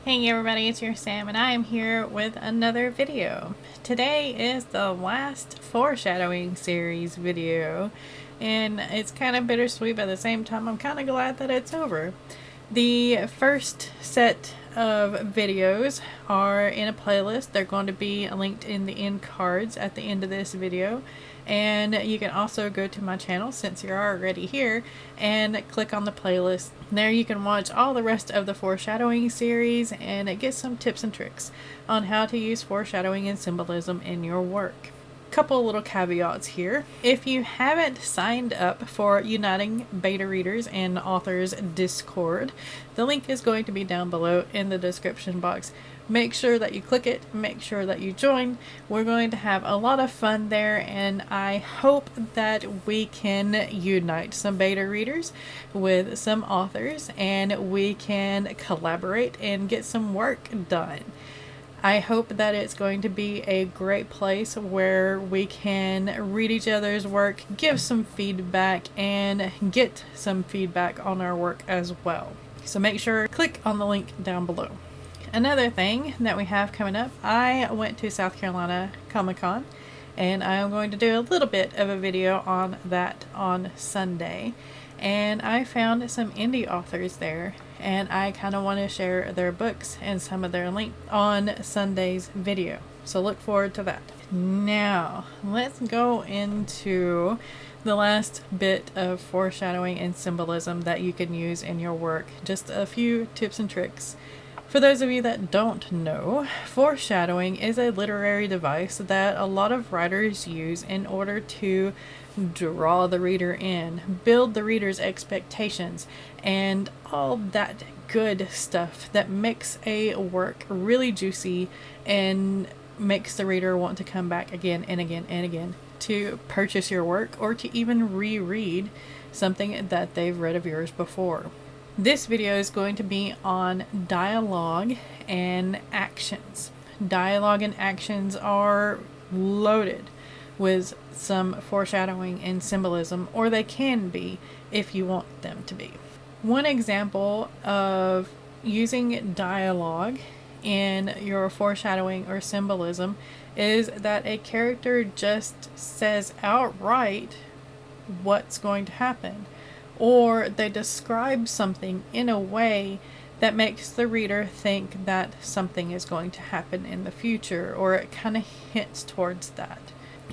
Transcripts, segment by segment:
Hey everybody, it's your Sam and I am here with another video. Today is the last Foreshadowing Series video and it's kind of bittersweet, but at the same time I'm kind of glad that it's over. The first set of videos are in a playlist. They're going to be linked in the end cards at the end of this video. And you can also go to my channel since you're already here and click on the playlist. There you can watch all the rest of the foreshadowing series and get some tips and tricks on how to use foreshadowing and symbolism in your work. Couple little caveats here. If you haven't signed up for Uniting Beta Readers and Authors Discord, the link is going to be down below in the description box. Make sure that you click it, make sure that you join. We're going to have a lot of fun there, and I hope that we can unite some beta readers with some authors and we can collaborate and get some work done. I hope that it's going to be a great place where we can read each other's work, give some feedback, and get some feedback on our work as well. So make sure to click on the link down below. Another thing that we have coming up, I went to South Carolina Comic-Con and I'm going to do a little bit of a video on that on Sunday. And I found some indie authors there and I kind of want to share their books and some of their links on Sunday's video. So look forward to that. Now, let's go into the last bit of foreshadowing and symbolism that you can use in your work. Just a few tips and tricks. For those of you that don't know, foreshadowing is a literary device that a lot of writers use in order to draw the reader in, build the reader's expectations, and all that good stuff that makes a work really juicy and makes the reader want to come back again and again and again to purchase your work or to even reread something that they've read of yours before. This video is going to be on dialogue and actions. Dialogue and actions are loaded with some foreshadowing and symbolism, or they can be if you want them to be. One example of using dialogue in your foreshadowing or symbolism is that a character just says outright what's going to happen, or they describe something in a way that makes the reader think that something is going to happen in the future, or it kind of hints towards that.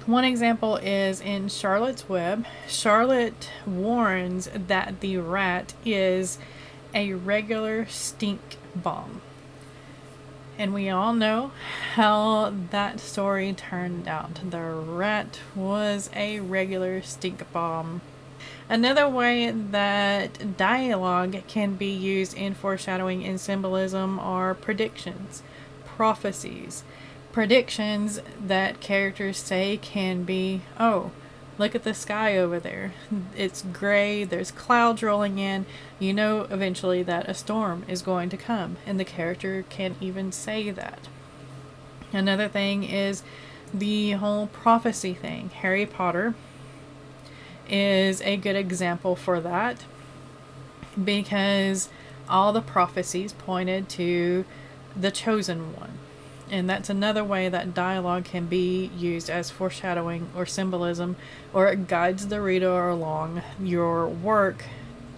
One example is in Charlotte's Web. Charlotte warns that the rat is a regular stink bomb. And we all know how that story turned out. The rat was a regular stink bomb. Another way that dialogue can be used in foreshadowing and symbolism are predictions, prophecies. Predictions that characters say can be, oh, look at the sky over there. It's gray, there's clouds rolling in. You know eventually that a storm is going to come, and the character can even say that. Another thing is the whole prophecy thing. Harry Potter is a good example for that because all the prophecies pointed to the chosen one. And that's another way that dialogue can be used as foreshadowing or symbolism, or it guides the reader along your work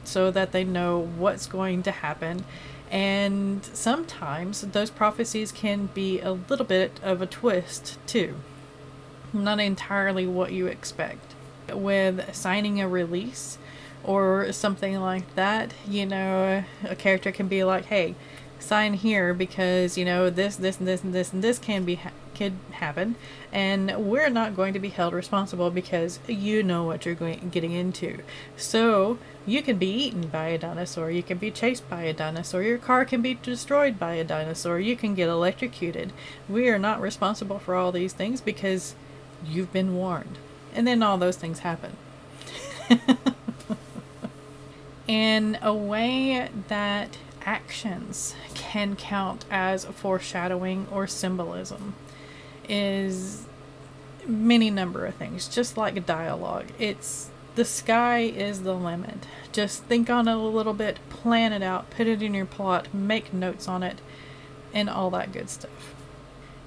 so that they know what's going to happen. And sometimes those prophecies can be a little bit of a twist too. Not entirely what you expect. With signing a release or something like that, you know, a character can be like, hey, sign here because, you know, this and this could happen, and we're not going to be held responsible because you know what you're getting into. So you can be eaten by a dinosaur, you can be chased by a dinosaur, your car can be destroyed by a dinosaur, you can get electrocuted. We are not responsible for all these things because you've been warned. And then all those things happen. In a way that actions can count as foreshadowing or symbolism is many number of things, just like dialogue. It's the sky is the limit. Just think on it a little bit, plan it out, put it in your plot, make notes on it, and all that good stuff.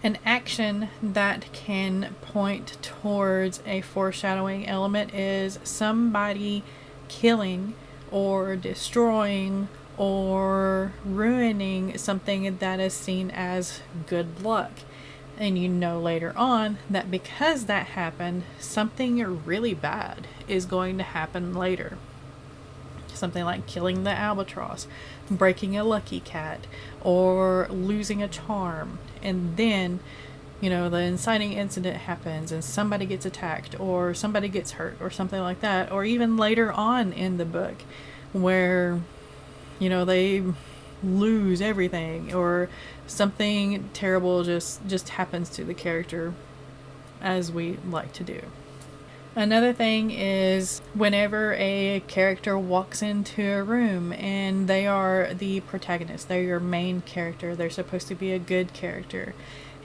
An action that can point towards a foreshadowing element is somebody killing or destroying or ruining something that is seen as good luck. And you know later on that because that happened, something really bad is going to happen later. Something like killing the albatross, breaking a lucky cat, or losing a charm. And then, you know, the inciting incident happens and somebody gets attacked or somebody gets hurt or something like that. Or even later on in the book where, you know, they lose everything or something terrible just happens to the character, as we like to do. Another thing is whenever a character walks into a room and they are the protagonist, they're your main character, they're supposed to be a good character,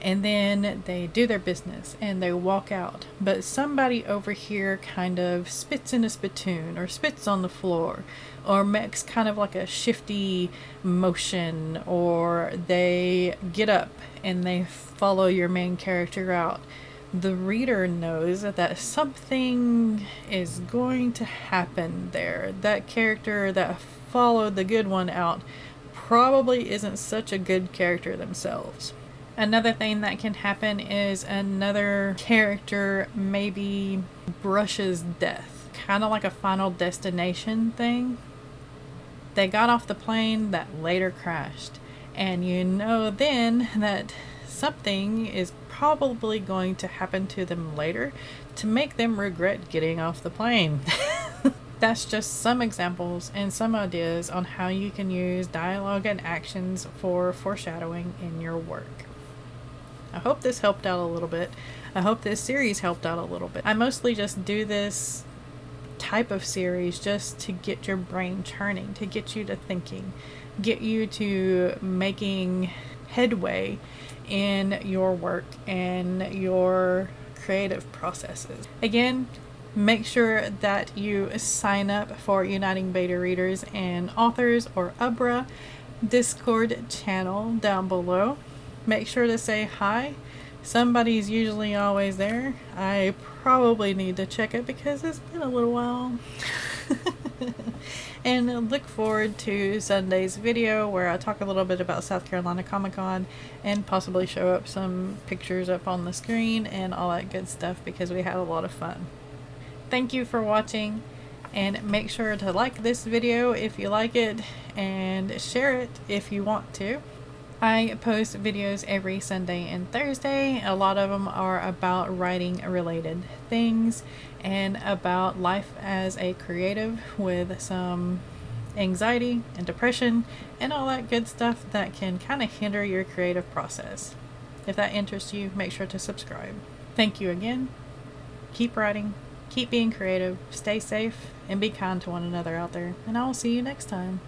and then they do their business and they walk out, but somebody over here kind of spits in a spittoon or spits on the floor or makes kind of like a shifty motion, or they get up and they follow your main character out. The reader knows that something is going to happen there. That character that followed the good one out probably isn't such a good character themselves. Another thing that can happen is another character maybe brushes death. Kind of like a Final Destination thing. They got off the plane that later crashed. And you know then that something is probably going to happen to them later to make them regret getting off the plane. That's just some examples and some ideas on how you can use dialogue and actions for foreshadowing in your work. I hope this helped out a little bit. I hope this series helped out a little bit. I mostly just do this type of series just to get your brain churning, to get you to thinking, get you to making headway in your work and your creative processes. Again, make sure that you sign up for Uniting Beta Readers and Authors or UBRA Discord channel down below. Make sure to say hi. Somebody's usually always there. I probably need to check it because it's been a little while. And look forward to Sunday's video where I talk a little bit about South Carolina Comic Con and possibly show up some pictures up on the screen and all that good stuff because we had a lot of fun. Thank you for watching, and make sure to like this video if you like it and share it if you want to. I post videos every Sunday and Thursday. A lot of them are about writing related things and about life as a creative with some anxiety and depression and all that good stuff that can kind of hinder your creative process. If that interests you, make sure to subscribe. Thank you again. Keep writing, keep being creative, stay safe, and be kind to one another out there. And I will see you next time.